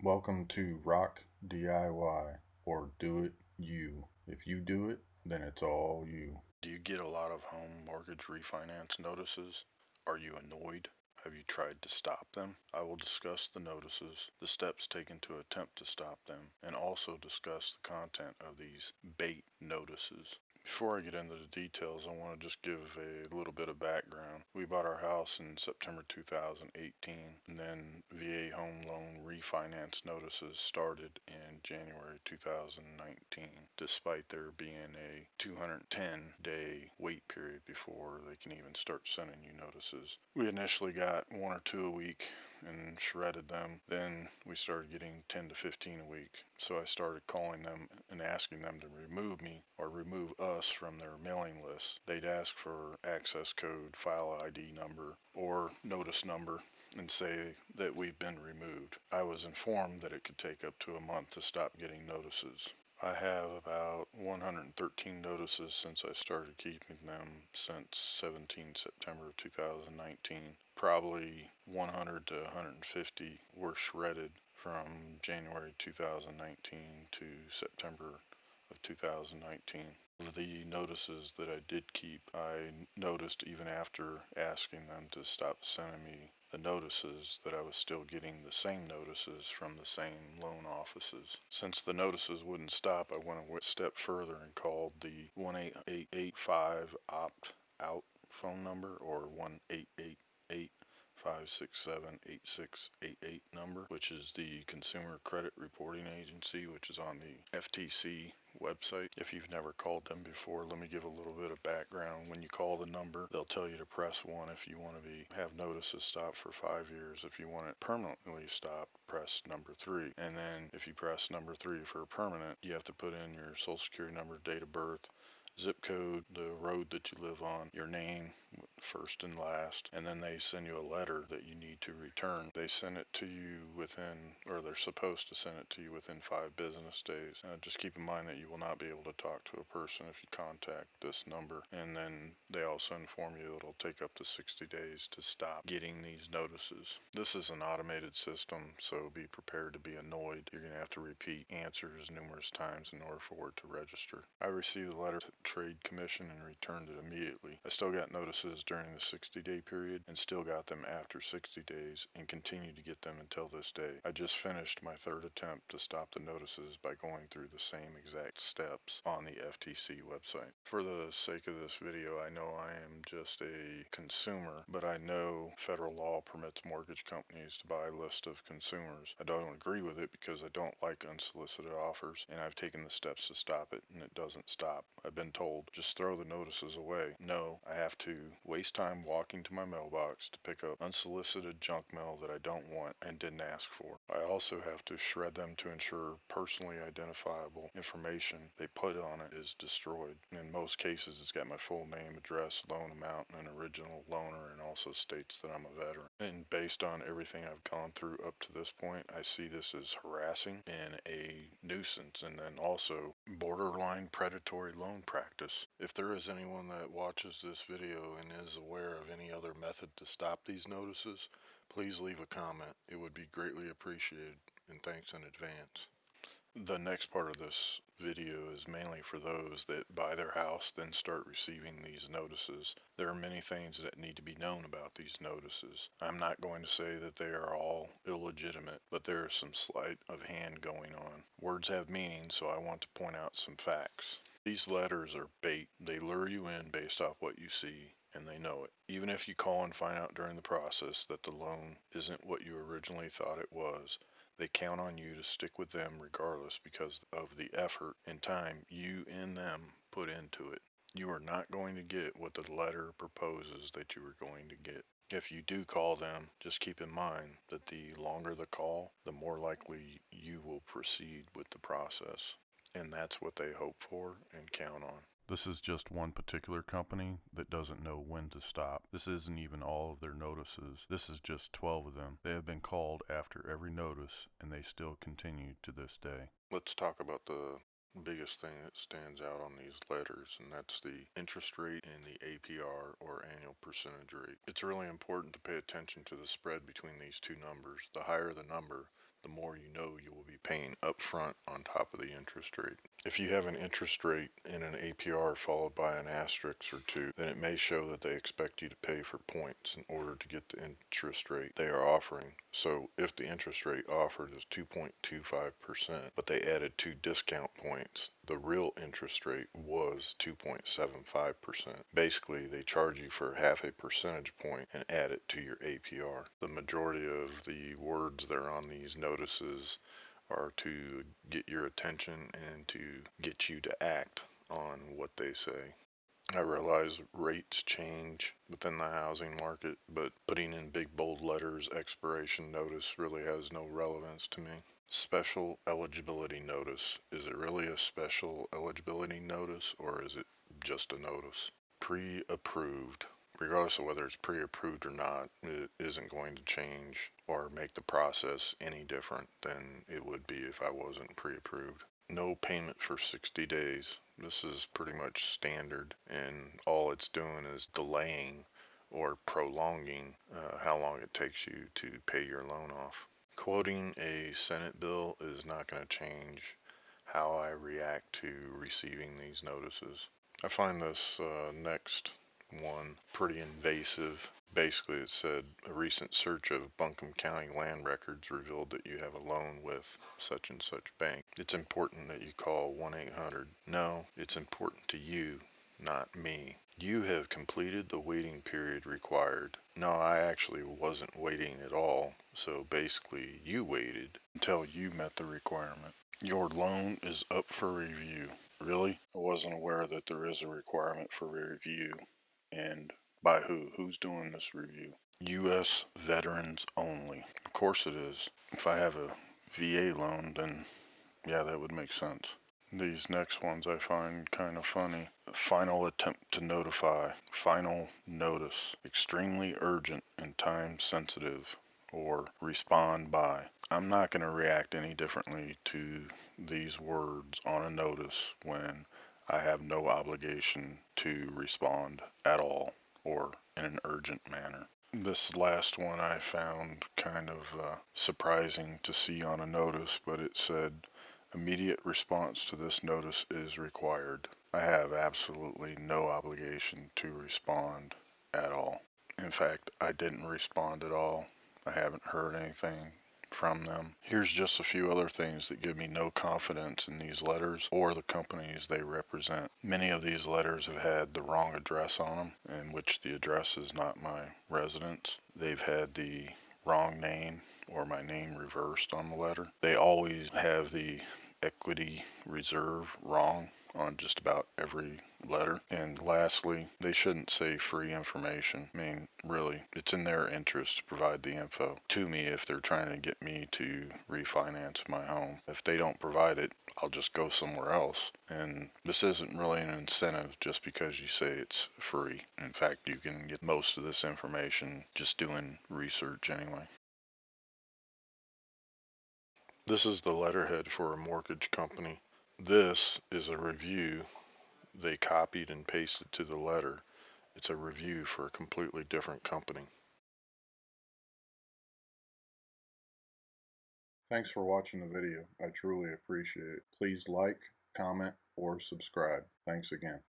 Welcome to Rock DIY, or Do It You. If you do it, then it's all you. Do you get a lot of home mortgage refinance notices? Are you annoyed? Have you tried to stop them? I will discuss the notices, the steps taken to attempt to stop them, and also discuss the content of these bait notices. Before I get into the details, I want to just give a little bit of background. We bought our house in September 2018, and then VA home loan refinance notices started in January 2019, despite there being a 210-day wait period before they can even start sending you notices. We initially got one or two a week and shredded them. Then we started getting 10 to 15 a week. So I started calling them and asking them to remove me or remove us from their mailing list. They'd ask for access code, file ID number, or notice number and say that we've been removed. I was informed that it could take up to a month to stop getting notices. I have about 113 notices since I started keeping them since 17 September of 2019. Probably 100 to 150 were shredded from January 2019 to September of 2019. The notices that I did keep, I noticed even after asking them to stop sending me the notices that I was still getting the same notices from the same loan offices. Since the notices wouldn't stop, I went a step further and called the 1-888-5 opt out phone number, or 1-888 567-8688 number, which is the Consumer Credit Reporting Agency, which is on the FTC website. If you've never called them before, let me give a little bit of background. When you call the number, they'll tell you to press 1 if you want to have notices stopped for 5 years. If you want it permanently stopped, press number 3. And then if you press number 3 for permanent, you have to put in your social security number, date of birth, zip code, the road that you live on, your name, first and last, and then they send you a letter that you need to return. They send it to you within, or they're supposed to send it to you within 5 business days. Just keep in mind that you will not be able to talk to a person if you contact this number. And then they also inform you it'll take up to 60 days to stop getting these notices. This is an automated system, so be prepared to be annoyed. You're going to have to repeat answers numerous times in order for it to register. I received the letter Trade Commission and returned it immediately. I still got notices during the 60-day period and still got them after 60 days and continue to get them until this day. I just finished my third attempt to stop the notices by going through the same exact steps on the FTC website. For the sake of this video, I know I am just a consumer, but I know federal law permits mortgage companies to buy a list of consumers. I don't agree with it because I don't like unsolicited offers, and I've taken the steps to stop it, and it doesn't stop. I've been told, just throw the notices away. No, I have to waste time walking to my mailbox to pick up unsolicited junk mail that I don't want and didn't ask for. I also have to shred them to ensure personally identifiable information they put on it is destroyed. In most cases, it's got my full name, address, loan amount, and original loaner, and also states that I'm a veteran. And based on everything I've gone through up to this point, I see this as harassing and a nuisance, and then also borderline predatory loan practice. If there is anyone that watches this video and is aware of any other method to stop these notices, please leave a comment. It would be greatly appreciated, and thanks in advance. The next part of this video is mainly for those that buy their house then start receiving these notices. There are many things that need to be known about these notices. I'm not going to say that they are all illegitimate, but there is some sleight of hand going on. Words have meaning, so I want to point out some facts. These letters are bait. They lure you in based off what you see, and they know it. Even if you call and find out during the process that the loan isn't what you originally thought it was, they count on you to stick with them regardless because of the effort and time you and them put into it. You are not going to get what the letter proposes that you are going to get. If you do call them, just keep in mind that the longer the call, the more likely you will proceed with the process. And that's what they hope for and count on. This is just one particular company that doesn't know when to stop. This isn't even all of their notices. This is just 12 of them. They have been called after every notice, and they still continue to this day. Let's talk about the biggest thing that stands out on these letters, and that's the interest rate and the APR, or annual percentage rate. It's really important to pay attention to the spread between these two numbers. The higher the number, the more you know you will be paying upfront on top of the interest rate. If you have an interest rate in an APR followed by an asterisk or two, then it may show that they expect you to pay for points in order to get the interest rate they are offering. So if the interest rate offered is 2.25%, but they added 2 discount points, the real interest rate was 2.75%. Basically, they charge you for half a percentage point and add it to your APR. The majority of the words that are on these notices are to get your attention and to get you to act on what they say. I realize rates change within the housing market, but putting in big bold letters expiration notice really has no relevance to me. Special eligibility notice. Is it really a special eligibility notice or is it just a notice? Pre-approved. Regardless of whether it's pre-approved or not, it isn't going to change or make the process any different than it would be if I wasn't pre-approved. No payment for 60 days. This is pretty much standard, and all it's doing is delaying or prolonging how long it takes you to pay your loan off. Quoting a Senate bill is not going to change how I react to receiving these notices. I find this next one pretty invasive. Basically, it said a recent search of Buncombe County land records revealed that you have a loan with such and such bank. It's important that you call 1-800. No, it's important to you, not me. You have completed the waiting period required. No, I actually wasn't waiting at all. So basically, you waited until you met the requirement. Your loan is up for review. Really? I wasn't aware that there is a requirement for review. And by who? Who's doing this review? U.S. veterans only. Of course it is. If I have a VA loan, then yeah, that would make sense. These next ones I find kind of funny. Final attempt to notify. Final notice. Extremely urgent and time sensitive. Or respond by. I'm not going to react any differently to these words on a notice when I have no obligation to respond at all or in an urgent manner. This last one I found kind of surprising to see on a notice, but it said immediate response to this notice is required. I have absolutely no obligation to respond at all. In fact, I didn't respond at all. I haven't heard anything from them. Here's just a few other things that give me no confidence in these letters or the companies they represent. Many of these letters have had the wrong address on them, in which the address is not my residence. They've had the wrong name or my name reversed on the letter. They always have the equity reserve wrong on just about every letter. And lastly, they shouldn't say free information. I mean, really, it's in their interest to provide the info to me if they're trying to get me to refinance my home. If they don't provide it, I'll just go somewhere else. And this isn't really an incentive just because you say it's free. In fact, you can get most of this information just doing research anyway. This is the letterhead for a mortgage company. This is a review they copied and pasted to the letter. It's a review for a completely different company. Thanks for watching the video. I truly appreciate it. Please like, comment, or subscribe. Thanks again.